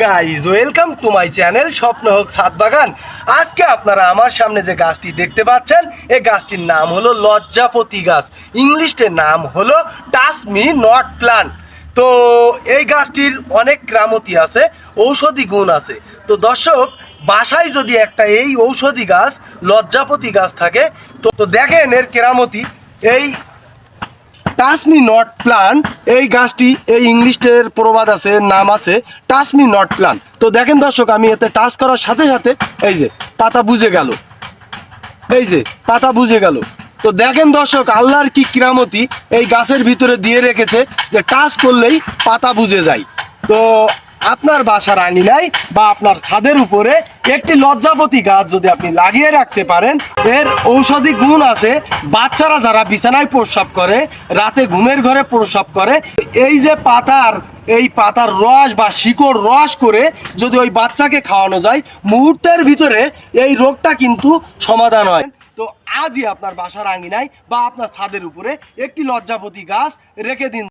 Guys welcome to my channel স্বপ্ন হোক ছাদ বাগান। আজকে আপনারা আমার সামনে যে গাছটি দেখতে পাচ্ছেন এই গাছটির নাম হলো লজ্জাপতি গাছ। ইংলিশে নাম হলো টাচ মি নট প্লান্ট। তো এই গাছটির অনেক কেরামতি আছে, ঔষধি গুণ আছে। তো দর্শক, বাসায় যদি একটা এই ঔষধি গাছ লজ্জাপতি গাছ থাকে তো দেখেন এর কেরামতি। এই টাচ মি নট প্লান্ট, এই গাছটি এই ইংলিশের প্রবাদ আছে, নাম আছে টাচ মি নট প্লান্ট। তো দেখেন দর্শক, আমি এতে টাচ করার সাথে সাথে এই যে পাতা বুঝে গেল, এই যে পাতা বুঝে গেল। তো দেখেন দর্শক, আল্লাহর কি কিরামতি এই গাছের ভিতরে দিয়ে রেখেছে যে টাচ করলেই পাতা বুঝে যায়। তো আপনার বাসার আঙিনায় বা আপনার ছাদের উপরে একটি লজ্জাপতি গাছ যদি আপনি লাগিয়ে রাখতে পারেন, এর ঔষধি গুণ আছে। বাচ্চারা যারা বিছানায় প্রস্রাব করে, রাতে ঘুমের ঘরে প্রস্রাব করে, এই যে পাতার রস বা শিকড় রস করে যদি ওই বাচ্চাকে খাওয়ানো যায়, মুহূর্তের ভিতরে এই রোগটা কিন্তু সমাধান হয়। তো আজই আপনার বাসার আঙিনায় বা আপনার ছাদের উপরে একটি লজ্জাপতি গাছ রেখে দিন।